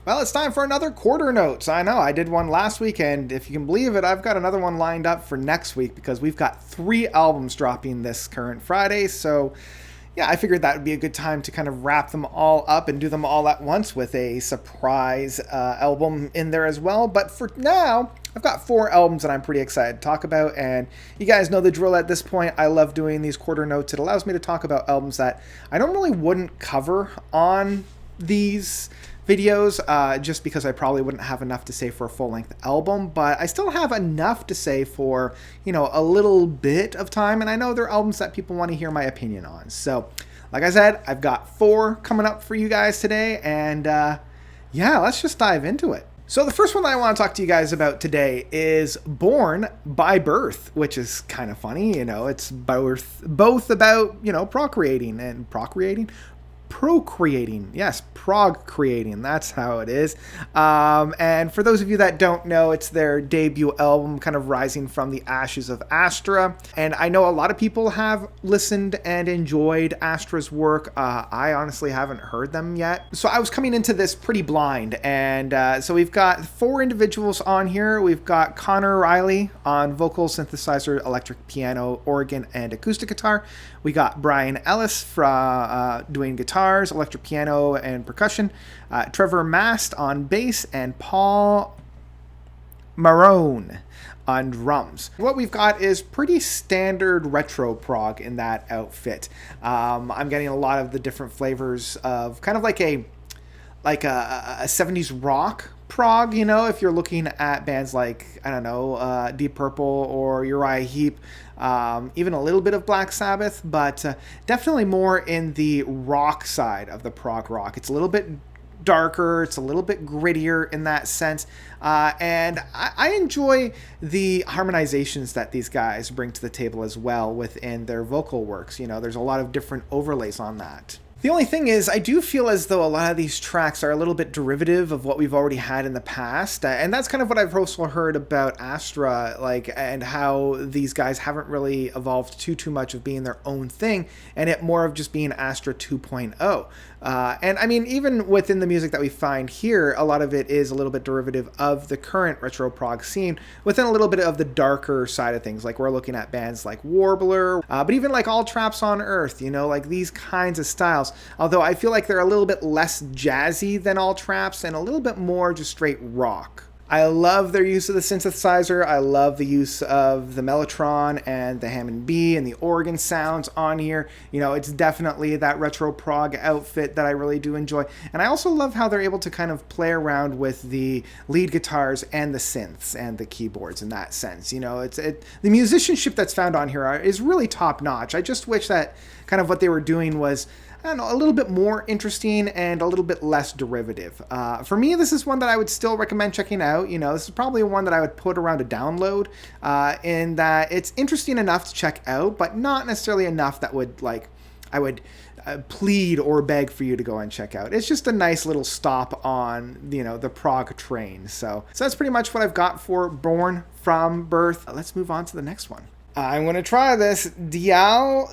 Well, it's time for another quarter notes. I know I did one last week, and if you can believe it, I've got another one lined up for next week because we've got 3 albums dropping this current Friday. So, yeah, I figured that would be a good time to kind of wrap them all up and do them all at once with a surprise album in there as well. But for now, I've got 4 albums that I'm pretty excited to talk about, and you guys know the drill at this point. I love doing these quarter notes. It allows me to talk about albums that I normally wouldn't cover on these videos, just because I probably wouldn't have enough to say for a full-length album, but I still have enough to say for, a little bit of time, and I know they're albums that people want to hear my opinion on. So, like I said, I've got 4 coming up for you guys today, and yeah, let's just dive into it. So the first one that I want to talk to you guys about today is Born by Birth, which is kind of funny. It's both about, procreating. Yes, prog creating. That's how it is. And for those of you that don't know, it's their debut album, kind of rising from the ashes of Astra. And I know a lot of people have listened and enjoyed Astra's work. I honestly haven't heard them yet. So I was coming into this pretty blind. And so we've got 4 individuals on here. We've got Connor Riley on vocal, synthesizer, electric piano, organ, and acoustic guitar. We got Brian Ellis from doing guitars, electric piano, and percussion. Trevor Mast on bass, and Paul Marone on drums. What we've got is pretty standard retro prog in that outfit. I'm getting a lot of the different flavors of kind of like a 70s rock prog, if you're looking at bands like, I don't know, Deep Purple or Uriah Heep, even a little bit of Black Sabbath, but definitely more in the rock side of the prog rock. It's a little bit darker, it's a little bit grittier in that sense, and I enjoy the harmonizations that these guys bring to the table as well within their vocal works. There's a lot of different overlays on that. The only thing is, I do feel as though a lot of these tracks are a little bit derivative of what we've already had in the past, and that's kind of what I've also heard about Astra, and how these guys haven't really evolved too much of being their own thing, and it more of just being Astra 2.0. And I mean, even within the music that we find here, a lot of it is a little bit derivative of the current retro prog scene, within a little bit of the darker side of things. Like we're looking at bands like Warbler, but even like All Traps on Earth, like these kinds of styles. Although I feel like they're a little bit less jazzy than All Traps and a little bit more just straight rock. I love their use of the synthesizer. I love the use of the Mellotron and the Hammond B and the organ sounds on here. It's definitely that retro prog outfit that I really do enjoy. And I also love how they're able to kind of play around with the lead guitars and the synths and the keyboards in that sense. The musicianship that's found on here is really top notch. I just wish that kind of what they were doing was, I don't know, a little bit more interesting and a little bit less derivative. For me, this is one that I would still recommend checking out. This is probably one that I would put around a download, in that it's interesting enough to check out, but not necessarily enough that I would plead or beg for you to go and check out. It's just a nice little stop on, the prog train. So that's pretty much what I've got for Born from Birth. Let's move on to the next one. I'm going to try this Daal,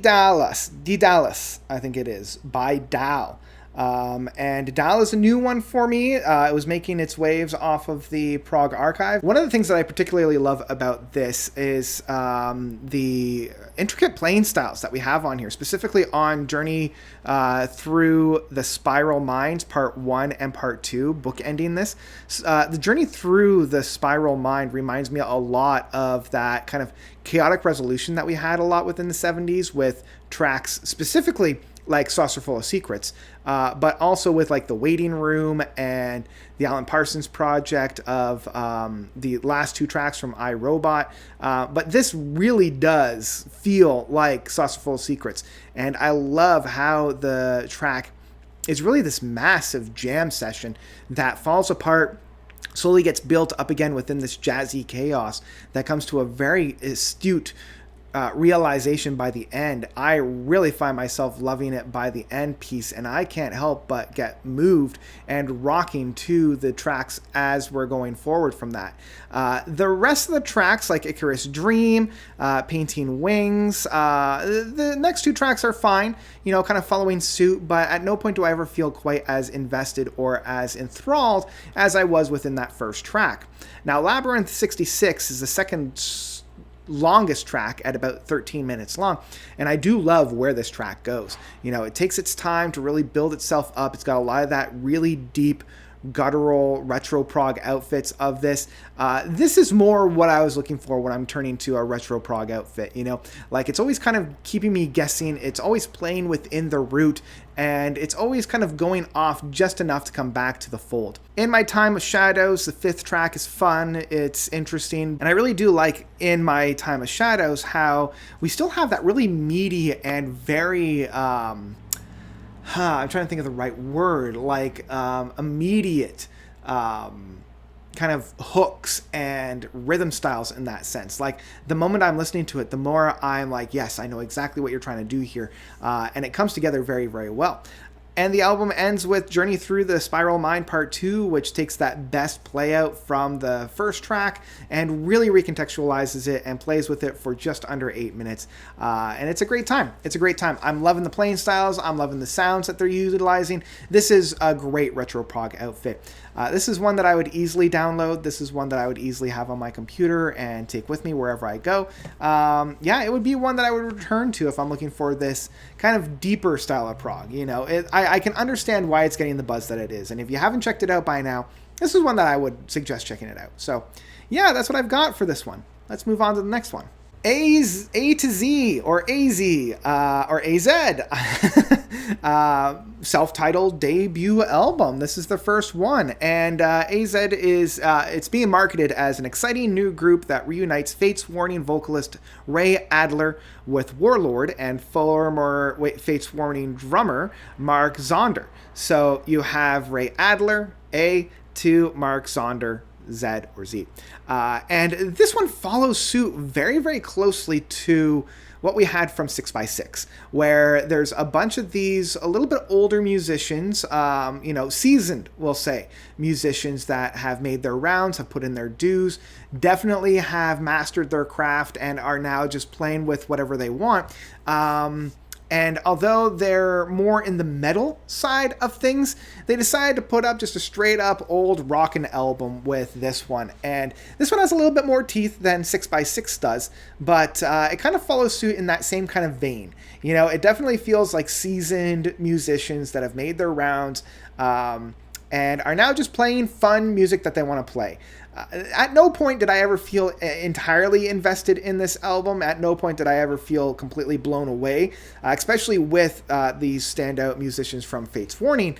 Dallas, I think it is, by Daal. And Daal is a new one for me. It was making its waves off of the Prog Archive. One of the things that I particularly love about this is the intricate playing styles that we have on here, specifically on Journey Through the Spiral Minds, Part 1 and Part 2, bookending this. The Journey Through the Spiral Mind reminds me a lot of that kind of chaotic resolution that we had a lot within the 70s with tracks specifically like Saucer Full of Secrets, but also with like The Waiting Room and the Alan Parsons Project of the last 2 tracks from iRobot. But this really does feel like Saucer Full of Secrets. And I love how the track is really this massive jam session that falls apart, slowly gets built up again within this jazzy chaos that comes to a very astute realization by the end. I really find myself loving it by the end piece, and I can't help but get moved and rocking to the tracks as we're going forward from that. The rest of the tracks, like Icarus Dream, Painting Wings, the next two tracks are fine, kind of following suit, but at no point do I ever feel quite as invested or as enthralled as I was within that first track. Now, Labyrinth 66 is the second longest track at about 13 minutes long, and I do love where this track goes. It takes its time to really build itself up. It's got a lot of that really deep guttural retro prog outfits of this. This is more what I was looking for when I'm turning to a retro prog outfit. Like, it's always kind of keeping me guessing. It's always playing within the root, and it's always kind of going off just enough to come back to the fold. In My Time of Shadows, the fifth track is fun, it's interesting, and I really do like In My Time of Shadows how we still have that really meaty and very I'm trying to think of the right word, like immediate kind of hooks and rhythm styles in that sense. Like, the moment I'm listening to it, the more I'm like, yes, I know exactly what you're trying to do here. And it comes together very, very well. And the album ends with Journey Through the Spiral Mind Part 2, which takes that best play out from the first track and really recontextualizes it and plays with it for just under 8 minutes. And it's a great time. It's a great time. I'm loving the playing styles. I'm loving the sounds that they're utilizing. This is a great retro prog outfit. This is one that I would easily download. This is one that I would easily have on my computer and take with me wherever I go. It would be one that I would return to if I'm looking for this kind of deeper style of prog. I can understand why it's getting the buzz that it is. And if you haven't checked it out by now, this is one that I would suggest checking it out. So, yeah, that's what I've got for this one. Let's move on to the next one. A to Z, or AZ, or AZ, self-titled debut album. This is the first one, and AZ is, it's being marketed as an exciting new group that reunites Fates Warning vocalist Ray Adler with Warlord and former Fates Warning drummer Mark Zonder. So you have Ray Adler, A, to Mark Zonder, Z or Z. And this one follows suit very, very closely to what we had from 6x6, where there's a bunch of these a little bit older musicians, seasoned, we'll say, musicians that have made their rounds, have put in their dues, definitely have mastered their craft and are now just playing with whatever they want. And although they're more in the metal side of things, they decided to put up just a straight up old rockin' album with this one. And this one has a little bit more teeth than 6x6 does, but it kind of follows suit in that same kind of vein. It definitely feels like seasoned musicians that have made their rounds and are now just playing fun music that they want to play. At no point did I ever feel entirely invested in this album. At no point did I ever feel completely blown away, especially with these standout musicians from Fates Warning,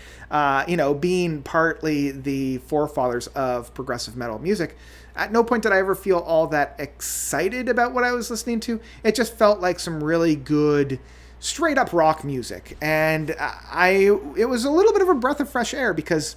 being partly the forefathers of progressive metal music. At no point did I ever feel all that excited about what I was listening to. It just felt like some really good, straight up rock music. And it was a little bit of a breath of fresh air because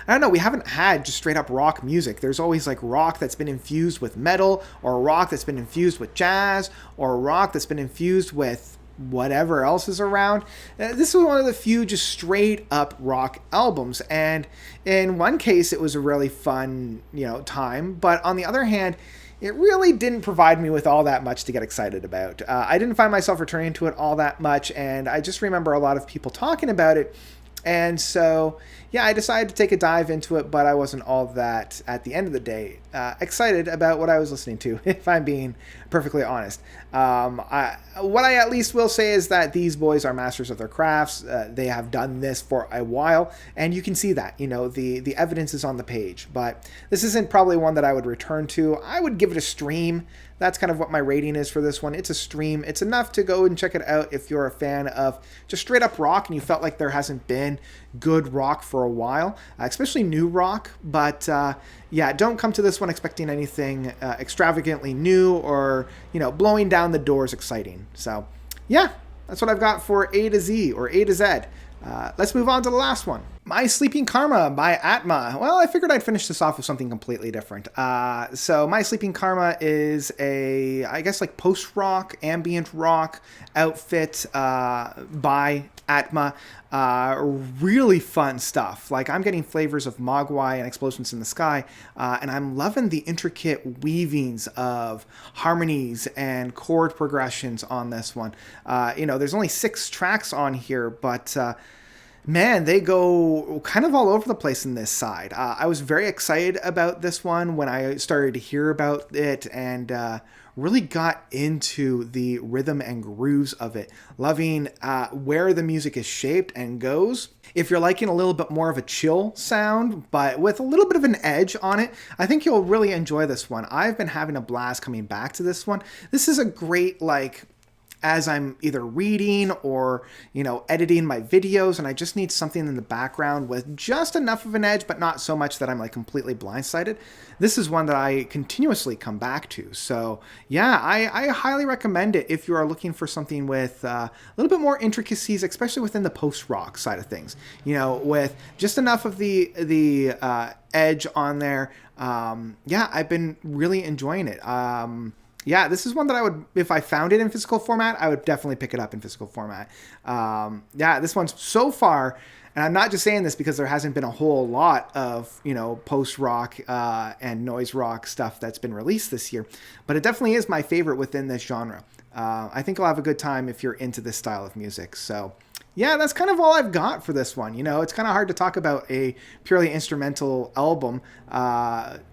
I don't know, we haven't had just straight up rock music. There's always like rock that's been infused with metal, or rock that's been infused with jazz, or rock that's been infused with whatever else is around. This was one of the few just straight up rock albums. And in one case, it was a really fun, time. But on the other hand, it really didn't provide me with all that much to get excited about. I didn't find myself returning to it all that much. And I just remember a lot of people talking about it. And so, yeah, I decided to take a dive into it, but I wasn't all that, at the end of the day, excited about what I was listening to, if I'm being perfectly honest. What I at least will say is that these boys are masters of their crafts. They have done this for a while, and you can see that. The evidence is on the page. But this isn't probably one that I would return to. I would give it a stream. That's kind of what my rating is for this one. It's a stream. It's enough to go and check it out if you're a fan of just straight up rock and you felt like there hasn't been good rock for a while, especially new rock. But don't come to this one expecting anything extravagantly new or, blowing down the doors exciting. So, yeah, that's what I've got for A to Z or A to Z. Let's move on to the last one. My Sleeping Karma by Atma. Well, I figured I'd finish this off with something completely different. So My Sleeping Karma is a, I guess, like post-rock, ambient rock outfit by Atma. Really fun stuff. Like, I'm getting flavors of Mogwai and Explosions in the Sky, and I'm loving the intricate weavings of harmonies and chord progressions on this one. There's only 6 tracks on here, but man, they go kind of all over the place in this side. I was very excited about this one when I started to hear about it, and really got into the rhythm and grooves of it. Loving where the music is shaped and goes. If you're liking a little bit more of a chill sound, but with a little bit of an edge on it, I think you'll really enjoy this one. I've been having a blast coming back to this one. This is a great, like, as I'm either reading or, editing my videos, and I just need something in the background with just enough of an edge, but not so much that I'm like completely blindsided. This is one that I continuously come back to. So yeah, I highly recommend it if you are looking for something with a little bit more intricacies, especially within the post-rock side of things, with just enough of the edge on there. Yeah, I've been really enjoying it. Yeah, this is one that I would, if I found it in physical format, I would definitely pick it up in physical format. Yeah, this one's so far, and I'm not just saying this because there hasn't been a whole lot of, post-rock and noise rock stuff that's been released this year, but it definitely is my favorite within this genre. I think I'll have a good time if you're into this style of music. So yeah, that's kind of all I've got for this one. It's kind of hard to talk about a purely instrumental album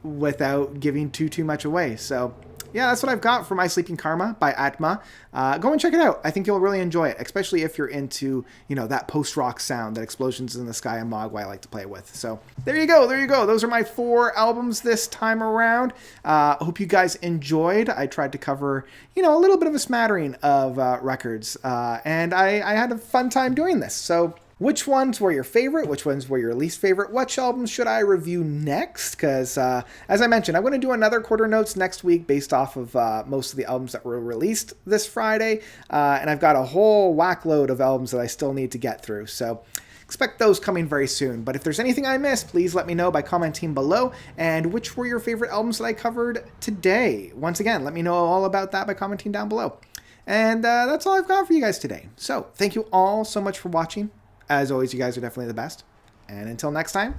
without giving too much away. So yeah, that's what I've got for My Sleeping Karma by Atma. Go and check it out. I think you'll really enjoy it, especially if you're into, that post-rock sound that Explosions in the Sky and Mogwai like to play with. So there you go. Those are my 4 albums this time around. Hope you guys enjoyed. I tried to cover, a little bit of a smattering of records, and I had a fun time doing this. So which ones were your favorite? Which ones were your least favorite? Which albums should I review next? Because, as I mentioned, I'm going to do another quarter notes next week based off of most of the albums that were released this Friday. And I've got a whole whack load of albums that I still need to get through. So expect those coming very soon. But if there's anything I missed, please let me know by commenting below. And which were your favorite albums that I covered today? Once again, let me know all about that by commenting down below. And that's all I've got for you guys today. So thank you all so much for watching. As always, you guys are definitely the best. And until next time,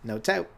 notes out.